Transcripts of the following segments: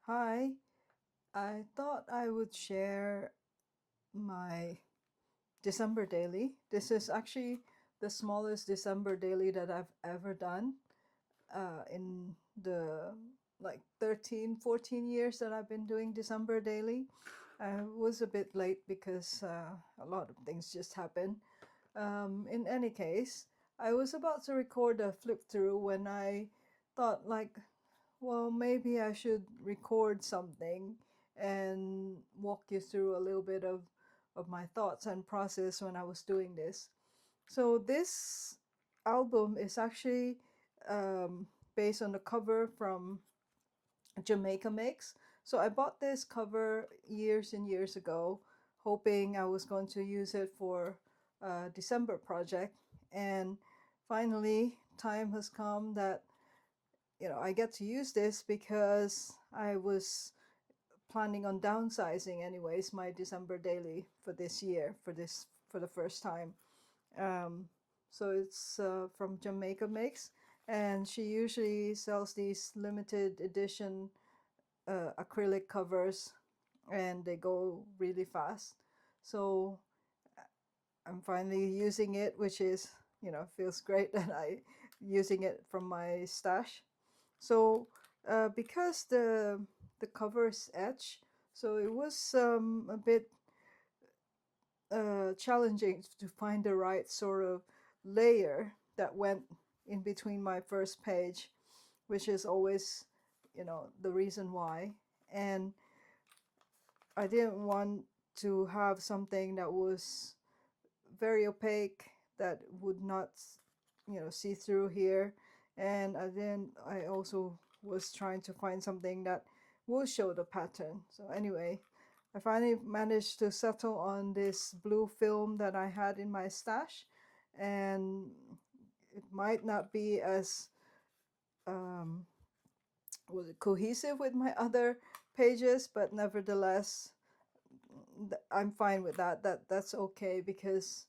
Hi, I thought I would share my December daily. This is actually the smallest December daily that I've ever done in the like 13, 14 years that I've been doing December daily. I was a bit late because a lot of things just happened. In any case, I was about to record a flip through when I thought well, maybe I should record something and walk you through a little bit of my thoughts and process when I was doing this. So this album is actually based on the cover from Jamaica Mix. So I bought this cover years and years ago, hoping I was going to use it for a December project. And finally, time has come that I get to use this because I was planning on downsizing anyways my December daily for this year for the first time. Um, so it's from Jamaica Mix, and she usually sells these limited edition acrylic covers, and they go really fast. So I'm finally using it, which is feels great that I using it from my stash. So because the cover is etched, so it was a bit challenging to find the right sort of layer that went in between my first page, which is always the reason why. And I didn't want to have something that was very opaque that would not see through here. And then I also was trying to find something that will show the pattern. So anyway, I finally managed to settle on this blue film that I had in my stash, and it might not be as was it cohesive with my other pages, but nevertheless I'm fine with that. That's okay because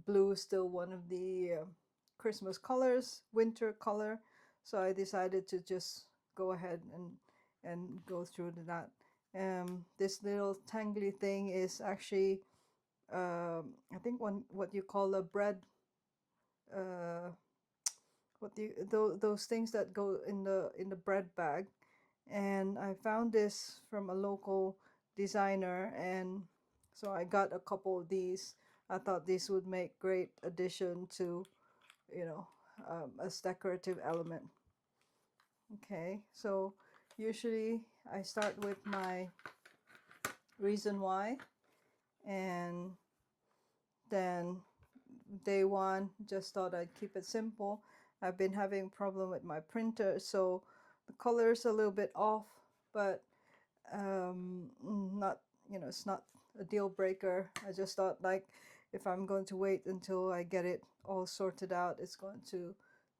blue is still one of the Christmas colors, winter color. So I decided to just go ahead and go through to that. This little tangly thing is actually I think what you call a bread. Uh, those things that go in the bread bag, and I found this from a local designer, and so I got a couple of these. I thought these would make great addition to you know as decorative element. Okay, so usually I start with my reason why, and then day one just thought I'd keep it simple. I've been having a problem with my printer, so the color is a little bit off, but not it's not a deal breaker. I just thought if I'm going to wait until I get it all sorted out, it's going to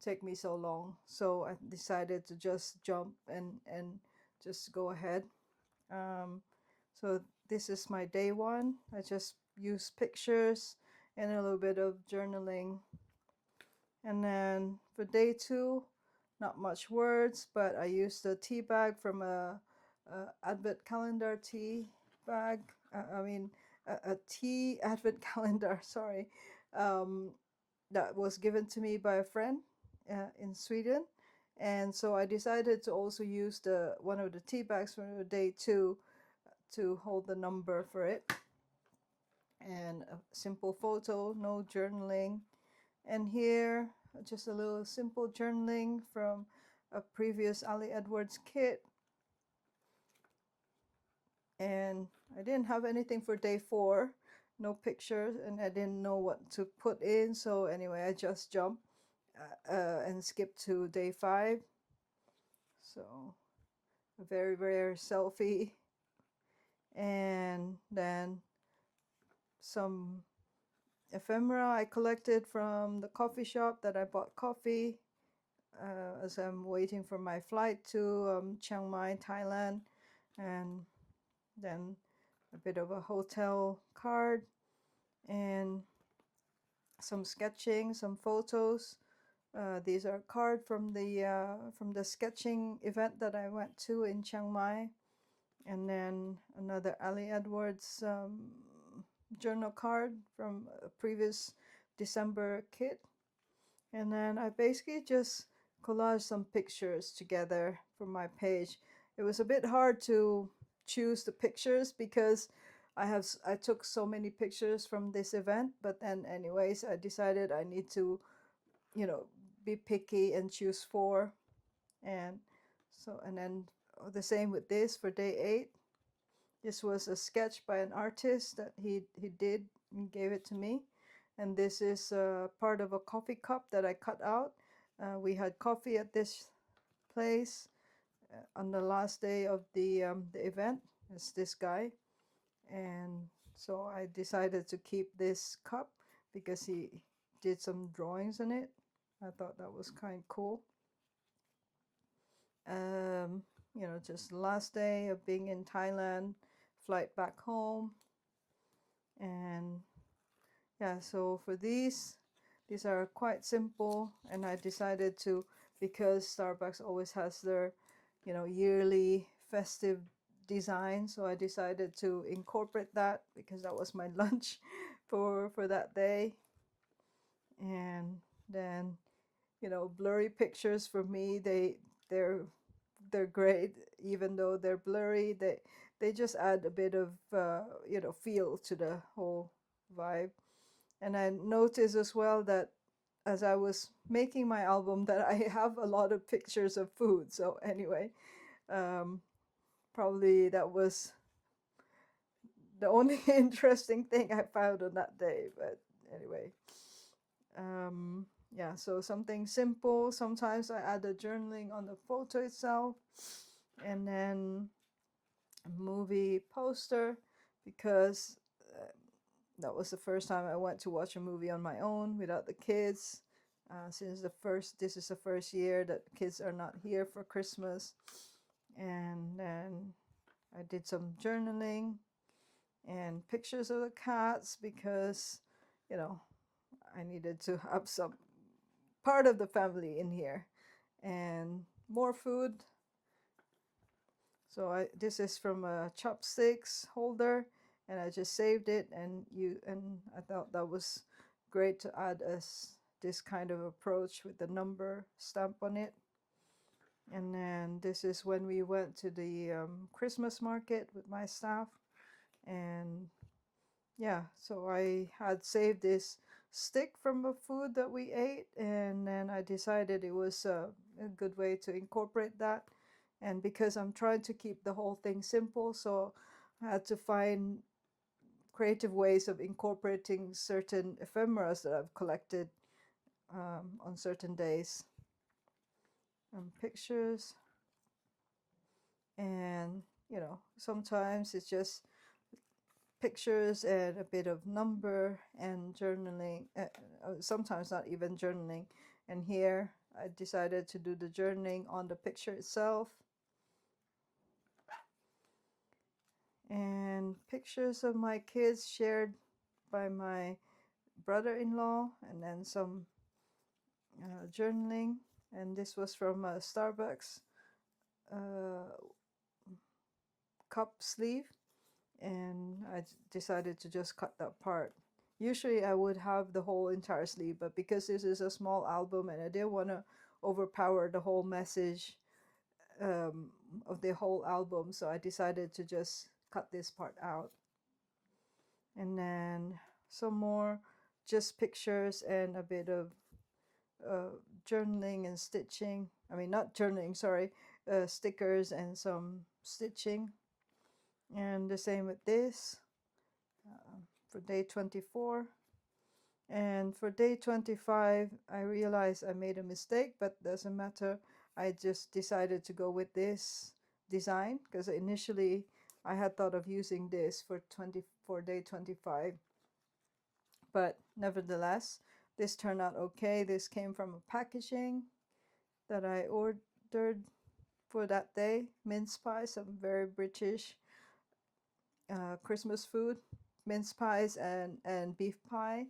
take me so long. So I decided to just jump and just go ahead. um, so this is my day one. I just use pictures and a little bit of journaling. And then for day two, not much words, but I used a tea bag from a advent calendar tea bag. A tea advent calendar, sorry, that was given to me by a friend in Sweden. And so I decided to also use the one of the tea bags from day two to hold the number for it. And a simple photo, no journaling. And here, just a little simple journaling from a previous Ali Edwards kit. And I didn't have anything for day four, no pictures, and I didn't know what to put in. So anyway, I just jumped and skipped to day five. So a very rare selfie. And then some ephemera I collected from the coffee shop that I bought coffee as I'm waiting for my flight to Chiang Mai, Thailand, and then a bit of a hotel card and some sketching, some photos These are card from the sketching event that I went to in Chiang Mai, and then another Ali Edwards journal card from a previous December kit. And then I basically just collaged some pictures together for my page. It was a bit hard to choose the pictures because I took so many pictures from this event, but then anyways I decided I need to, you know, be picky and choose four. And so, and then the same with this for day 8. This was a sketch by an artist that he did and gave it to me. And this is part of a coffee cup that I cut out. We had coffee at this place on the last day of the event. It's this guy. And so I decided to keep this cup because he did some drawings in it. I thought that was kind of cool. You know, just the last day of being in Thailand, flight back home. And yeah, so for these are quite simple, and I decided to, because Starbucks always has their, you know, yearly festive design, so I decided to incorporate that because that was my lunch for that day. And then, you know, blurry pictures for me, they're great. Even though they're blurry, they just add a bit of you know, feel to the whole vibe. And I noticed as well that as I was making my album that I have a lot of pictures of food. So anyway, um, probably that was the only interesting thing I found on that day. But anyway, yeah, so something simple. Sometimes I add the journaling on the photo itself, and then a movie poster, because that was the first time I went to watch a movie on my own without the kids. Since this is the first year that kids are not here for Christmas. And then I did some journaling and pictures of the cats because, you know, I needed to have some part of the family in here. And more food. So this is from a chopsticks holder, and I just saved it, and I thought that was great to add this kind of approach with the number stamp on it. And then this is when we went to the Christmas market with my staff. And yeah, so I had saved this stick from a food that we ate, and then I decided it was a good way to incorporate that. And because I'm trying to keep the whole thing simple, so I had to find creative ways of incorporating certain ephemeras that I've collected on certain days. Pictures, and you know, sometimes it's just pictures and a bit of number and journaling, sometimes not even journaling. And here I decided to do the journaling on the picture itself. And pictures of my kids shared by my brother-in-law, and then some journaling. And this was from a Starbucks cup sleeve, and I decided to just cut that part. Usually I would have the whole entire sleeve, but because this is a small album and I didn't want to overpower the whole message of the whole album, so I decided to just cut this part out. And then some more just pictures and a bit of journaling and stitching. I mean, not journaling, sorry, stickers and some stitching. And the same with this for day 24. And for day 25, I realized I made a mistake, but doesn't matter. I just decided to go with this design because initially I had thought of using this for day 25. But nevertheless, this turned out okay. This came from a packaging that I ordered for that day. Mince pie, some very British Christmas food. Mince pies and beef pie.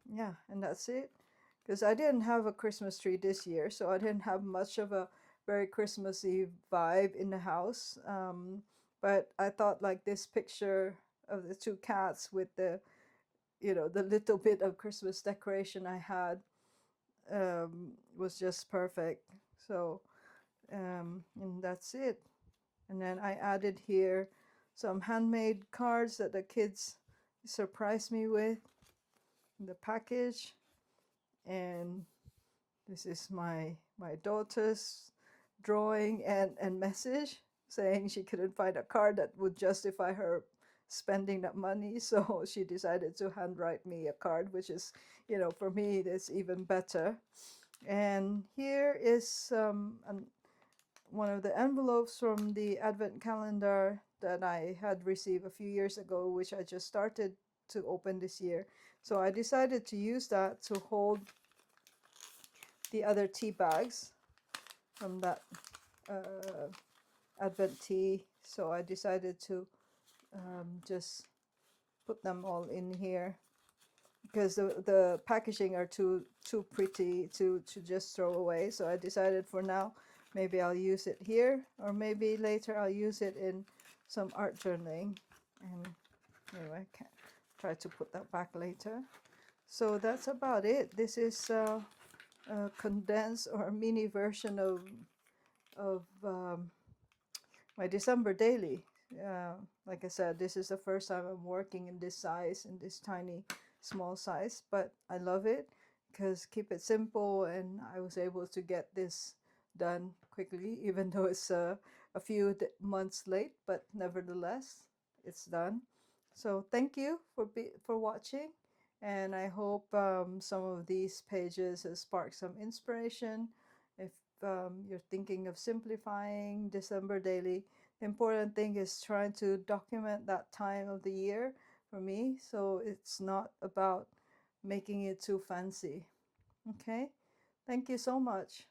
Yeah, and that's it. because I didn't have a Christmas tree this year, so I didn't have much of a very Christmassy vibe in the house. But I thought like this picture of the two cats with the, the little bit of Christmas decoration I had was just perfect. So, and that's it. And then I added here some handmade cards that the kids surprised me with in the package. And this is my daughter's drawing and message saying she couldn't find a card that would justify her spending that money, so she decided to handwrite me a card, which is, for me, that's even better. And here is one of the envelopes from the Advent calendar that I had received a few years ago, which I just started to open this year. So I decided to use that to hold the other tea bags from that Advent tea. So I decided to just put them all in here because the packaging are too pretty to just throw away. So I decided for now maybe I'll use it here, or maybe later I'll use it in some art journaling. And anyway, I can try to put that back later. So that's about it. This is a condensed or a mini version of my December daily. Like I said, this is the first time I'm working in this size, in this tiny, small size, but I love it because keep it simple, and I was able to get this done quickly, even though it's a few months late, but nevertheless, it's done. So thank you for watching, and I hope some of these pages has sparked some inspiration. If you're thinking of simplifying December daily, the important thing is trying to document that time of the year for me, so it's not about making it too fancy. Okay, thank you so much.